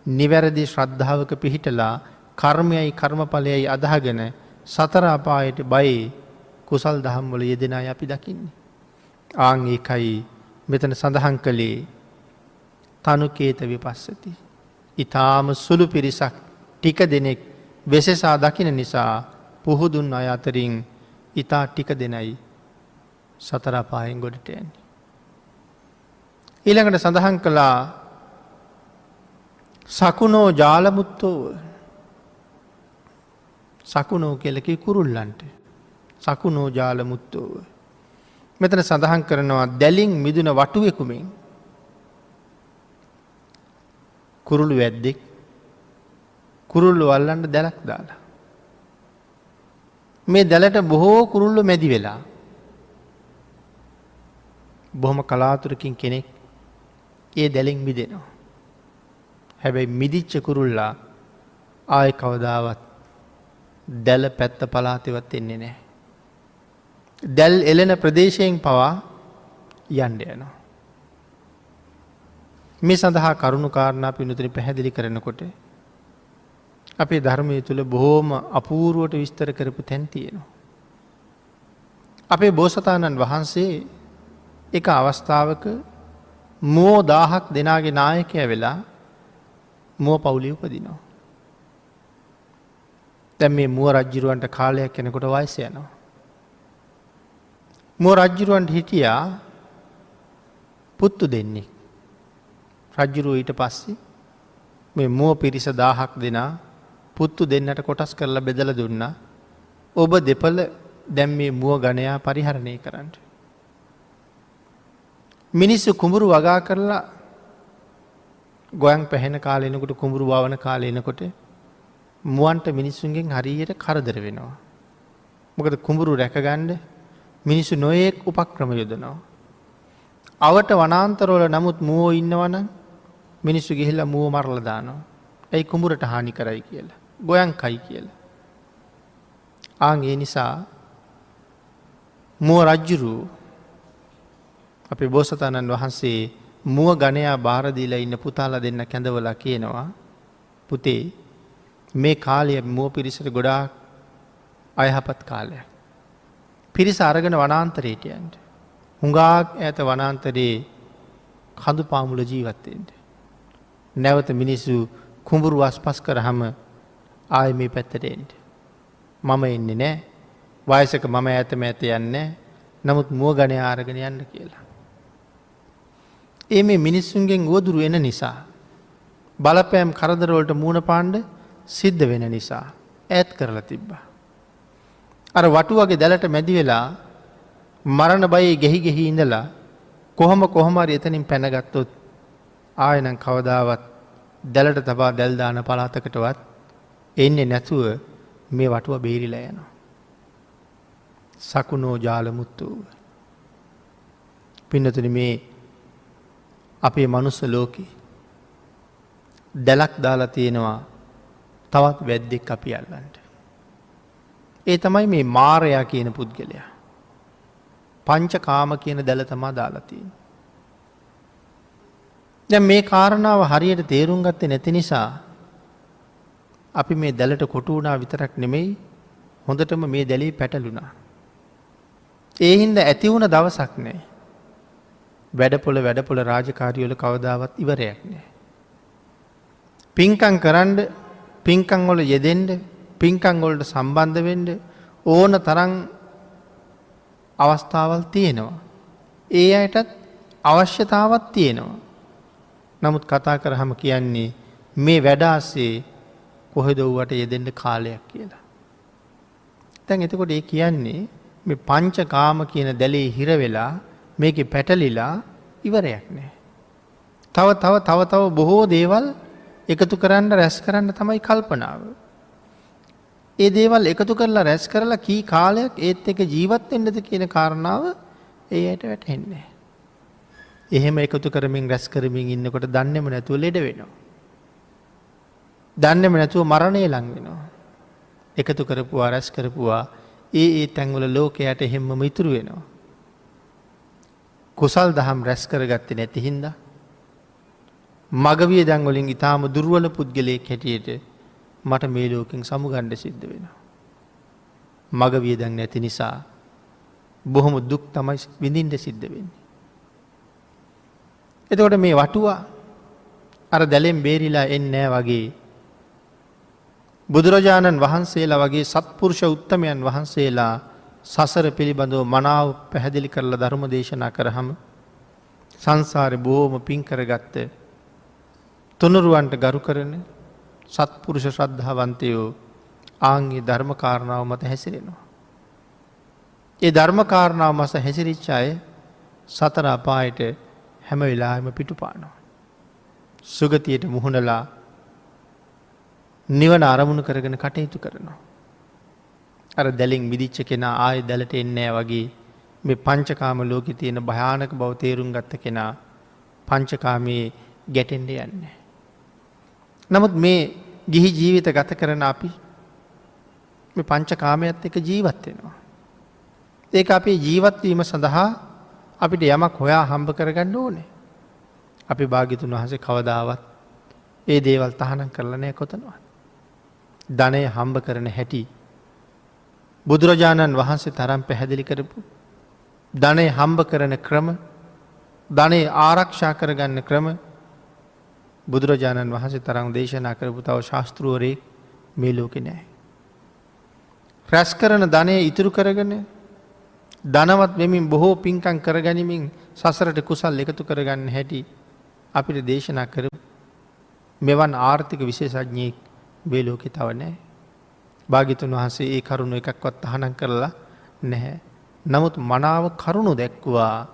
නිවැරදි ශ්‍රද්ධාවක පිහිටලා කර්මයයි කර්මඵලයයි අදහගෙන සතර අපායට බයි කුසල් දහම් වල යෙදෙන අය අපි දකින්නේ. ආන් ඒකයි මෙතන සඳහන් කළේ තනුකේත විපස්සති. ඊ타ම සුළු පිරිසක් ටික දෙනෙක් වෙසසා දකින නිසා පුහුදුන් අය අතරින් ඊතා ටික දෙනයි සතර අපායෙන් ගොඩට යන්නේ. ඊළඟට සඳහන් කළා සකුණෝ ජාලමුත්තෝ. සකුණෝ කියලා කී කුරුල්ලන්ට. සකුණෝ ජාලමුත්තෝ. මෙතන සඳහන් කරනවා දැලින් මිදුන වටුවෙකුමින් කුරුළු වැද්දෙක් කුරුල්ලෝ අල්ලන්න දැලක් දාලා. මේ දැලට බොහෝ කුරුල්ලෝ මැදි වෙලා බොහොම කලාතුරකින් කෙනෙක් ඒ දැලින් මිදෙනවා. හැබැයි මිදිච්ච කුරුල්ලා ආයෙ කවදාවත් දැල පැත්ත පළාතෙවත් එන්නේ නැහැ. දැල් එළෙන ප්‍රදේශයෙන් පවා යන්න යනවා. මේ සඳහා කරුණු කාරණා පිළිතුරු පැහැදිලි කරනකොට අපේ ධර්මයේ තුල බොහෝම අපූර්වට විස්තර කරපු තැන් තියෙනවා. අපේ බෝසතාණන් වහන්සේ එක අවස්ථාවක මෝ 1000ක් දෙනාගේ නායකයා වෙලා මුව පවුලේ උපදිනවා. දැන් මේ මුව රජ්ජුරුවන්ට කාලයක් යනකොට වයස යනවා. මුව රජ්ජුරුවන්ට හිටියා පුත්තු දෙන්නේ. රජ්ජුරුව ඊට පස්සේ මේ මුව පිරිස 1000ක් දෙනා පුත්තු දෙන්නට කොටස් කරලා බෙදලා දුන්නා. ඔබ දෙපළ දැන් මේ මුව ගණයා පරිහරණය කරන්න. මිනිස්සු කුඹුරු වගා කරලා ගොයන් පැහෙන කාලේ එනකොට කුඹුරු වවන කාලේ එනකොට මුවන්ට මිනිස්සුන්ගෙන් හරියට කරදර වෙනවා. මොකද කුඹුරු රැකගන්න මිනිස්සු නොයෙක් උපක්‍රම යොදනවා. අවට වනාන්තරවල නමුත් මුවෝ ඉන්නවනම් මිනිස්සු ගිහිල්ලා මුව මරලා දානවා. ඒ කුඹුරට හානි කරයි කියලා. ගොයන් කයි කියලා. ආන් ඒ නිසා මුව රජ්ජුරුව අපේ බෝසතාණන් වහන්සේ මුව ගණයා බාර දීලා ඉන්න පුතාලා දෙන්න කැඳවලා කියනවා පුතේ මේ කාලය මුව පිරිසට ගොඩාක් අයහපත් කාලයක්. පිරිස අරගෙන වනාන්තරයට යන්න. හුඟාක් ඈත වනාන්තරයේ කඳු පාමුල ජීවත් වෙන්න. නැවත මිනිස්සු කුඹුරු වස්පස් කරාම ආයේ මේ පැත්තට එන්න. මම එන්නේ නැහැ. වයසක මම ඈත මෑත යන්නේ. නමුත් මුව ගණයා අරගෙන යන්න කියලා. මේ මිනිස්සුන්ගෙන් උවදුරු එන නිසා බලපෑම් කරදර වලට මූණ පාණ්ඩ සිද්ධ වෙන නිසා ඈත් කරලා තිබ්බා. අර වටුවගේ දැලට මැදි වෙලා මරණ බයේ ගෙහි ඉඳලා කොහොම හරි එතනින් පැනගත්තොත් ආයෙනම් කවදාවත් දැලට තබා දැල් දාන පළාතකටවත් එන්නේ නැතුව මේ වටුව බේරිලා යනවා. සකුණෝ ජාලමුත්තු. පින්නතුනි මේ අපේ මනුස්ස ලෝකේ දැලක් දාලා තියෙනවා තවත් වැද්දෙක් අපි අල්ලන්න. ඒ තමයි මේ මාරයා කියන පුද්ගලයා. පංචකාම කියන දැල තමා දාලා තියෙන්නේ. දැන් මේ කාරණාව හරියට තේරුම් ගත්තේ නැති නිසා අපි මේ දැලට කොටු වුණා විතරක් නෙමෙයි හොඳටම මේ දැලේ පැටලුණා. ඒ හින්දා ඇති වුණ දවසක් නැහැ. වැඩපොළ රාජකාරී වල කවදාවත් ඉවරයක් නැහැ. පින්කම් කරන්න, පින්කම් වල යෙදෙන්න, පින්කම් වලට සම්බන්ධ වෙන්න ඕන තරම් අවස්ථාවල් තියෙනවා. ඒ අයටත් අවශ්‍යතාවක් තියෙනවා. නමුත් කතා කරාම කියන්නේ මේ වැඩ ආසේ කොහෙද ඌට යෙදෙන්න කාලයක් කියලා. දැන් එතකොට ඒ කියන්නේ මේ පංචකාම කියන දැලේ හිර වෙලා මේකේ පැටලිලා ඉවරයක් නැහැ. තව බොහෝ දේවල් එකතු කරන්න රැස් කරන්න තමයි කල්පනාව. ඒ දේවල් එකතු කරලා රැස් කරලා කී කාලයක් ඒත් එක ජීවත් වෙන්නද කියන කාරණාව ඒ ඇයට වැටහෙන්නේ නැහැ. එහෙම එකතු කරමින් රැස් කරමින් ඉන්නකොට දන්නේම නැතුව ලෙඩ වෙනවා. දන්නේම නැතුව මරණය ලං වෙනවා. එකතු කරපුවා රැස් කරපුවා ඒ තැන්වල ලෝකයට හැමම ඉතුරු වෙනවා. කුසල් දහම් රැස් කරගත්තේ නැති හින්දා මගවිය දන් වලින් ඊටාම දුර්වල පුද්ගලයෙක් හැටියට මට මේ ලෝකෙන් සමුගන්න සිද්ධ වෙනවා. මගවිය දන් නැති නිසා බොහොම දුක් තමයි විඳින්න සිද්ධ වෙන්නේ. එතකොට මේ වටුවා අර දැලෙන් බේරිලා එන්නේ වගේ බුදුරජාණන් වහන්සේලා වගේ සත්පුරුෂ උත්තමයන් වහන්සේලා සසර පිළිබඳව මනාව පැහැදිලි කරලා ධර්ම දේශනා කරාම සංසාරේ බොහොම පින් කරගත්ත තුනුරුවන්ට ගරු කරන සත්පුරුෂ ශ්‍රද්ධාවන්තයෝ ආන්ගේ ධර්ම කාරණාව මත හැසිරෙනවා. ඒ ධර්ම කාරණාව මත හැසිරිච්ච අය සතර අපායට හැම වෙලාවෙම පිටුපානවා. සුගතියට මුහුණලා නිවන අරමුණු කරගෙන කටයුතු කරනවා. අර දැලින් මිදිච්ච කෙනා ආයෙ දැලට එන්නේ වගේ මේ පංචකාම ලෝකේ තියෙන භයානක බව තේරුම් ගත්ත කෙනා පංචකාමයේ ගැටෙන්න යන්නේ. නමුත් මේ ගිහි ජීවිත ගත කරන අපි මේ පංචකාමයට එක්ක ජීවත් වෙනවා. ඒක අපේ ජීවත් වීම සඳහා අපිට යමක් හොයා හම්බ කරගන්න ඕනේ. අපි භාග්‍යතුන් වහන්සේ කවදාවත් ඒ දේවල් තහනම් කරලා නැහැ කොතනවත්. ධනය හම්බ කරන හැටි බුදුරජාණන් වහන්සේ තරම් පැහැදිලි කරපු ධනය හම්බ කරන ක්‍රම, ධනය ආරක්ෂා කරගන්න ක්‍රම බුදුරජාණන් වහන්සේ තරම් දේශනා කරපු තව ශාස්තෘවරයෙක් මේ ලෝකෙ නැහැ. රැස් කරන ධනය ඉතුරු කරගෙන ධනවත් වෙමින් බොහෝ පින්කම් කරගනිමින් සසරට කුසල් එකතු කරගන්න හැටි අපිට දේශනා කරපු මෙවන් ආර්ථික විශේෂඥයෙක් මේ ලෝකෙ තව නැහැ. භාග්‍යතුන් වහන්සේ ඒ කරුණු එකක්වත් තහනම් කරලා නැහැ. නමුත් මනාව කරුණු දැක්වුවා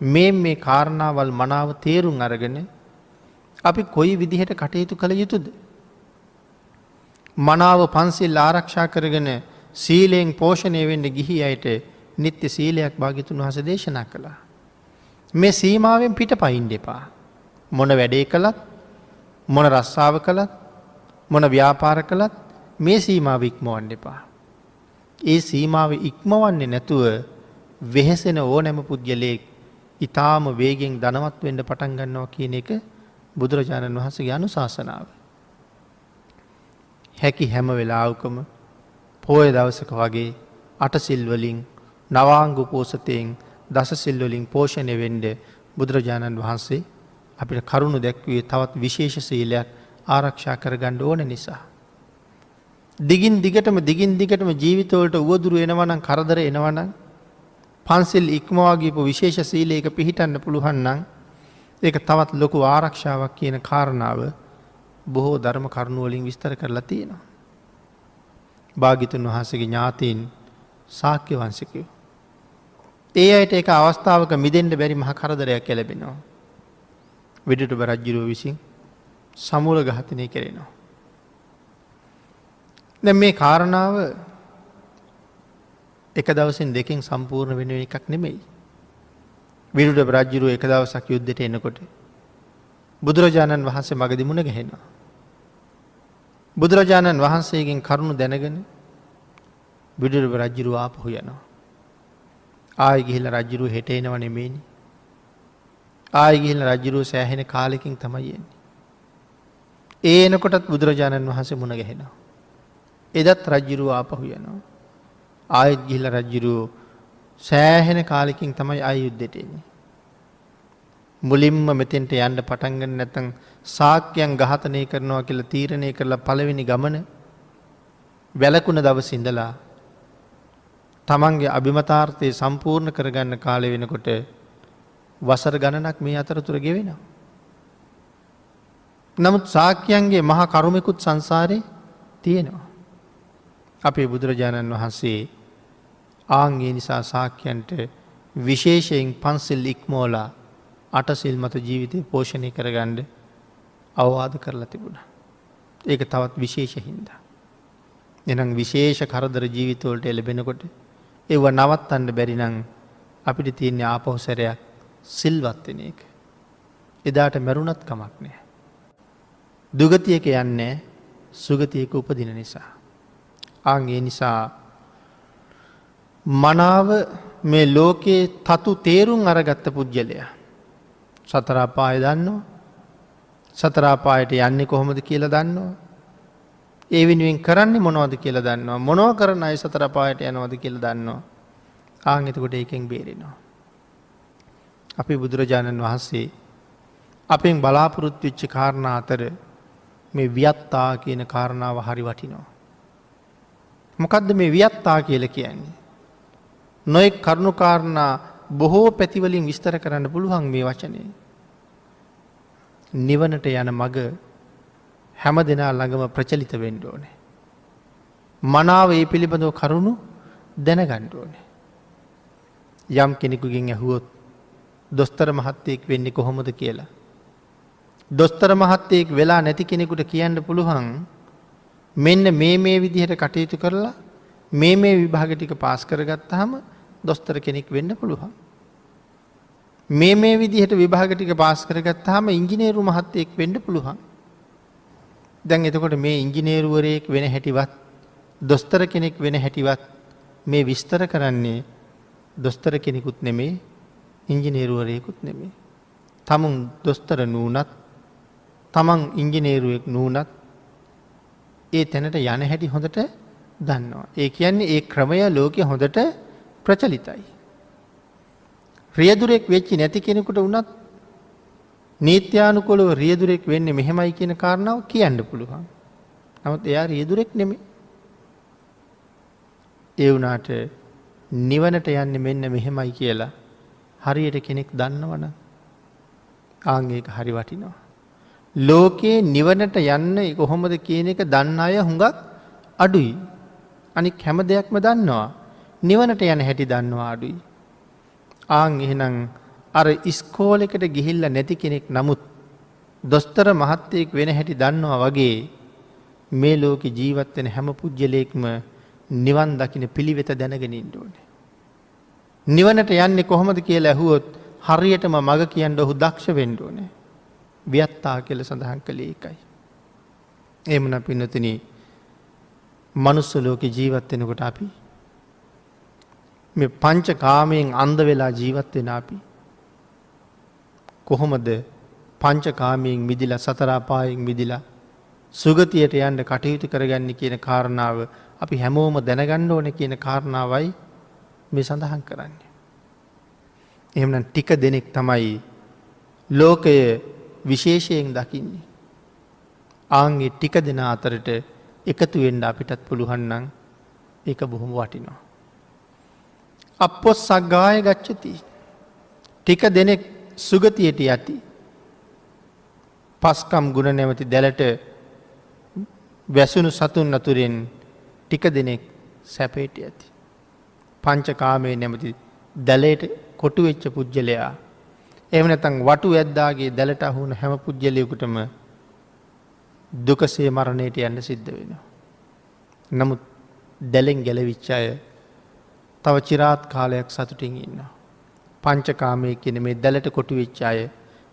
මේ කාරණාවල් මනාව තේරුම් අරගෙන අපි කොයි විදිහට කටයුතු කළ යුතුද? මනාව පන්සිල් ආරක්ෂා කරගෙන සීලයෙන් පෝෂණය වෙන්න ගිහි අයට නිත්‍ය සීලයක් භාග්‍යතුන් වහන්සේ දේශනා කළා. මේ සීමාවෙන් පිටපයින් එපා. මොන වැඩේ කළත්, මොන රස්සාව කළත්, මොන ව්‍යාපාර කළත් මේ සීමාව ඉක්මවන්න එපා. ඒ සීමාව ඉක්මවන්නේ නැතුව වෙහෙසෙන ඕනෑම පුද්ගලයෙක් ඊටාම වේගෙන් ධනවත් වෙන්න පටන් ගන්නවා කියන එක බුදුරජාණන් වහන්සේගේ අනුශාසනාව. හැකි හැම වෙලාවකම පොය දවසක වගේ අටසිල් වලින් නවාංග උපෝසතයෙන් දසසිල් වලින් පෝෂණය වෙන්න බුදුරජාණන් වහන්සේ අපිට කරුණු දැක්වුවේ තවත් විශේෂ සීලයක් ආරක්ෂා කරගන්න ඕන නිසා. දිගින් දිගටම ජීවිතවලට උවදුරු එනවා නම් කරදර එනවා නම් පන්සිල් ඉක්මවා ගියපු විශේෂ සීලයක පිහිටන්න පුළුවන් නම් ඒක තවත් ලොකු ආරක්ෂාවක් කියන කාරණාව බොහෝ ධර්ම කරුණු වලින් විස්තර කරලා තියෙනවා. භාග්‍යතුන් වහන්සේගේ ඥාතීන් ශාක්‍ය වංශිකයෝ. ඒ අයට ඒක අවස්ථාවක මිදෙන්න බැරි මහ කරදරයක් ලැබෙනවා. විදුටුබ රජුරුව විසින් සමූල ඝාතනය කෙරෙනවා. දැන් මේ කාරණාව එක දවසින් දෙකෙන් සම්පූර්ණ වෙන එකක් නෙමෙයි. විදුටුබ රජුරුව එක දවසක් යුද්ධයට එනකොට බුදුරජාණන් වහන්සේ මගදී මුණ ගැහෙනවා. බුදුරජාණන් වහන්සේගෙන් කරුණු දැනගෙන විදුටුබ රජුරුව ආපහු යනවා. ආයෙ ගිහිල්ලා රජුරුව හෙට එනව නෙමෙයිනේ. ආයෙ ගිහිල්ලා රජුරුව සෑහෙන කාලෙකින් තමයි එන්නේ. ඒ එනකොටත් බුදුරජාණන් වහන්සේ මුණ ගැහෙනවා. එදත් රජුරුව ආපහු යනවා. ආයෙත් ගිහිල්ලා රජුරුව සෑහෙන කාලෙකින් තමයි ආයෙ යුද්ධෙට එන්නේ. මුලින්ම මෙතෙන්ට යන්න පටන් ගන්න නැත්නම් ශාක්‍යයන් ඝාතනය කරනවා කියලා තීරණය කරලා පළවෙනි ගමන වැළකුණ දවසේ ඉඳලා තමන්ගේ අභිමතාර්ථය සම්පූර්ණ කරගන්න කාලය වෙනකොට වසර ගණනක් මේ අතරතුර ගෙවෙනවා. නමුත් ශාක්‍යයන්ගේ මහා කරුමෙකුත් සංසාරේ තියෙනවා. අපේ බුදුරජාණන් වහන්සේ ආන්ගේ නිසා ශාක්‍යයන්ට විශේෂයෙන් පන්සිල් ඉක්මෝලා අටසිල් මත ජීවිතය පෝෂණය කරගන්න අවවාද කරලා තිබුණා. ඒක තවත් විශේෂ හින්දා. එනම් විශේෂ කරදර ජීවිතවලට එළබෙනකොට ඒව නවත්තන්න බැරි නම් අපිට තියෙන ආපහු සැරයක් සිල්වත් වෙන එක. එදාට මරුණත් කමක් නැහැ. දුගතියක යන්නේ සුගතියක උපදින නිසා. ඒ නිසා මනාව මේ ලෝකයේ තතු තේරුම් අරගත්ත පුජ්‍යලයා සතර අපාය දන්නවා. සතර අපායට යන්නේ කොහොමද කියලා දන්නවා. ඒ වෙනුවෙන් කරන්නේ මොනවද කියලා දන්නවා. මොනව කරන අය සතර අපායට යනවද කියලා දන්නවා. එතකොට ඒකෙන් බේරෙනවා. අපේ බුදුරජාණන් වහන්සේ අපෙන් බලාපොරොත්තු වෙච්ච කාරණා අතර මේ වියත්තා කියන කාරණාව හරි වටිනවා. මොකද්ද මේ වියත්තා කියලා කියන්නේ? නොයෙක් කරුණු කාරණා බොහෝ පැතිවලින් විස්තර කරන්න පුළුවන් මේ වචනේ. නිවනට යන මඟ හැම දෙනා ළඟම ප්‍රචලිත වෙන්න ඕනේ. මනාව ඒ පිළිබඳව කරුණු දැනගන්න ඕනේ. යම් කෙනෙකුගෙන් ඇහුවොත් දොස්තර මහත්තයෙක් වෙන්නේ කොහොමද කියලා. දොස්තර මහත්තයෙක් වෙලා නැති කෙනෙකුට කියන්න පුළුවන් මෙන්න මේ විදිහට කටයුතු කරලා මේ විභාග ටික පාස් කරගත්තාම දොස්තර කෙනෙක් වෙන්න පුළුවන්. මේ විදිහට විභාග ටික පාස් කරගත්තාම ඉංජිනේරු මහත්තයෙක් වෙන්න පුළුවන්. දැන් එතකොට මේ ඉංජිනේරුවරයෙක් වෙන හැටිවත් දොස්තර කෙනෙක් වෙන හැටිවත් මේ විස්තර කරන්නේ දොස්තර කෙනෙකුත් නෙමේ ඉංජිනේරුවරයෙකුත් නෙමේ. තමුන් දොස්තර නූනත් තමන් ඉංජිනේරුවෙක් නූනත් ඒ තැනට යන හැටි හොඳට දන්නවා. ඒ කියන්නේ ඒ ක්‍රමය ලෝකෙ හොඳට ප්‍රචලිතයි. රියදුරෙක් වෙච්චි නැති කෙනෙකුට වුණත් නීත්‍යානුකූලව රියදුරෙක් වෙන්නේ මෙහෙමයි කියන කාරණාව කියන්න පුළුවන්. නමුත් එයා රියදුරෙක් නෙමෙයි. ඒ වුණාට නිවනට යන්නේ මෙන්න මෙහෙමයි කියලා හරියට කෙනෙක් දන්නවනම් ආන් ඒක හරි වටිනවා. ලෝකේ නිවනට යන්න කොහොමද කියන එක දන්න අය හුඟක් අඩුයි. අනික හැම දෙයක්ම දන්නවා. නිවනට යන හැටි දන්නවා අඩුයි. ආන් එහෙනම් අර ඉස්කෝලෙකට ගිහිල්ලා නැති කෙනෙක් නමුත් දොස්තර මහත්තයෙක් වෙන හැටි දන්නවා වගේ මේ ලෝකේ ජීවත් වෙන හැම පුජ්‍යලයක්ම නිවන් දකින්න පිළිවෙත දැනගෙන ඉන්න ඕනේ. නිවනට යන්නේ කොහොමද කියලා ඇහුවොත් හරියටම මග කියන්න ඔහු දක්ෂ වෙන්න ඕනේ. වියත්තා කියලා සඳහන් කළේ ඒකයි. එහෙමනම් පින්නතුනි මනුස්ස ලෝකේ ජීවත් වෙනකොට අපි මේ පංචකාමයෙන් අන්ධ වෙලා ජීවත් වෙන අපි කොහොමද පංචකාමයෙන් මිදිලා සතර අපායෙන් මිදිලා සුගතියට යන්න කටයුතු කරගන්නේ කියන කාරණාව අපි හැමෝම දැනගන්න ඕනේ කියන කාරණාවයි මේ සඳහන් කරන්නේ. එහෙමනම් ටික දෙනෙක් තමයි ලෝකය විශේෂයෙන් දකින්නේ. ආන්ගේ ටික දෙනා අතරට එකතු වෙන්න අපිටත් පුළුවන් නම් ඒක බොහොම වටිනවා. අපොස්සග්ගාය ගච්ඡති. ටික දෙනෙක් සුගතියට යති. පස්කම් ගුණ නැමැති දැලට වැසුණු සතුන් අතුරෙන් ටික දෙනෙක් සැපයට යති. පංචකාමයේ නැමැති දැලයට කොටු වෙච්ච පුජ්‍යලයා එහෙම නැත්නම් වටු ඇද්දාගේ දැලට අහු වුණ හැම පුජ්‍යලයකටම දුකසේ මරණයට යන්න සිද්ධ වෙනවා. නමුත් දැලෙන් ගැලවිච්ච අය තව চিරාත් කාලයක් සතුටින් ඉන්නවා. පංචකාමයේ කියන මේ දැලට කොටු වෙච්ච අය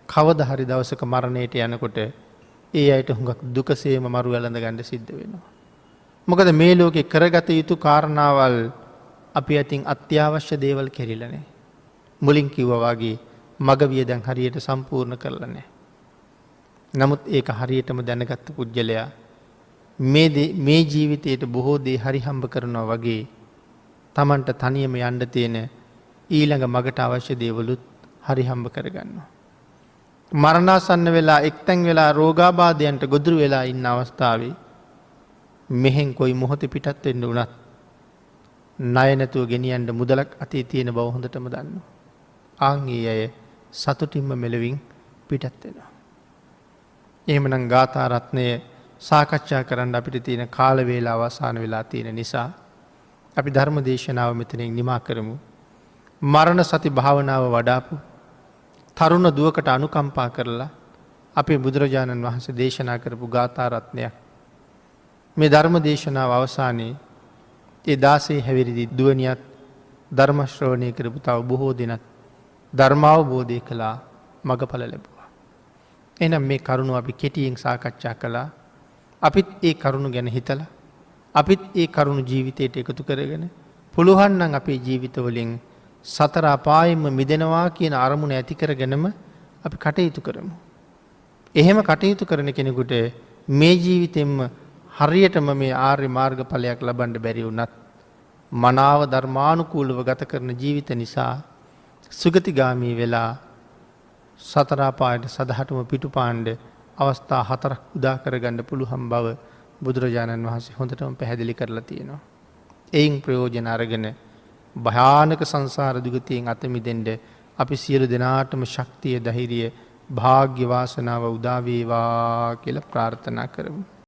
කවදා හරි දවසක මරණයට යනකොට ඒ අයට හුඟක් දුකසේම මරු වැළඳ ගන්න සිද්ධ වෙනවා. මොකද මේ ලෝකේ කරගත යුතු කාරණාවල් අපි අතින් අත්‍යවශ්‍ය දේවල් කෙරිලා නැහැ. මුලින් කිව්වා වගේ මග වියදම් හරියට සම්පූර්ණ කරලා නැහැ. නමුත් ඒක හරියටම දැනගත්ත පුජ්‍යලයා මේ ජීවිතයට බොහෝ දේ හරි හම්බ කරනවා වගේ Tamanට තනියම යන්න තියෙන ඊළඟ මගට අවශ්‍ය දේවලුත් හරි හම්බ කරගන්නවා. මරණාසන්න වෙලා එක්තැන් වෙලා රෝගාබාධයන්ට ගොදුරු වෙලා ඉන්න අවස්ථාවේ මෙහෙන් කොයි මොහොතේ පිටත් වෙන්න උනත් ණය නැතුව ගෙනියන්න මුදලක් අතේ තියෙන බව හොඳටම දන්නවා. ආන් ඒ අය සතුටින්ම මෙලවින් පිටත් වෙනවා. එහෙමනම් ගාථා රත්නය සාකච්ඡා කරන්න අපිට තියෙන කාල වේලාව අවසන් වෙලා තියෙන නිසා අපි ධර්ම දේශනාව මෙතනින් නිමා කරමු. මරණ සති භාවනාව වඩාපු තරුණ දුවකට අනුකම්පා කරලා අපේ බුදුරජාණන් වහන්සේ දේශනා කරපු ගාථා රත්නයක් මේ ධර්ම දේශනාව අවසානයේ ඒ 16 හැවිරිදි දුවනියත් ධර්ම ශ්‍රවණය කරපු තව බොහෝ දිනක් ධර්මාවබෝධය කළා මගඵල ලැබුවා. එහෙනම් මේ කරුණ අපි කෙටියෙන් සාකච්ඡා කළා. අපිත් ඒ කරුණ ගැන හිතලා අපිත් ඒ කරුණ ජීවිතයට එකතු කරගෙන පුළුවන් නම් අපේ ජීවිතවලින් සතර අපායෙම මිදෙනවා කියන අරමුණ ඇති කරගෙනම අපි කටයුතු කරමු. එහෙම කටයුතු කරන කෙනෙකුට මේ ජීවිතෙන්ම හරියටම මේ ආර්ය මාර්ගඵලයක් ලබන්න බැරි වුණත් මනාව ධර්මානුකූලව ගත කරන ජීවිත නිසා සුගතිගාමී වෙලා සතර අපායට සදහටම පිටුපාණ්ඩ අවස්ථා 4ක් උදා කරගන්න පුළුවන් බව බුදුරජාණන් වහන්සේ හොඳටම පැහැදිලි කරලා තියෙනවා. එයින් ප්‍රයෝජන අරගෙන භයානක සංසාර දුගතියෙන් අත මිදෙන්න අපි සියලු දෙනාටම ශක්තිය ධෛර්යය භාග්‍ය වාසනාව උදා වේවා කියලා ප්‍රාර්ථනා කරමු.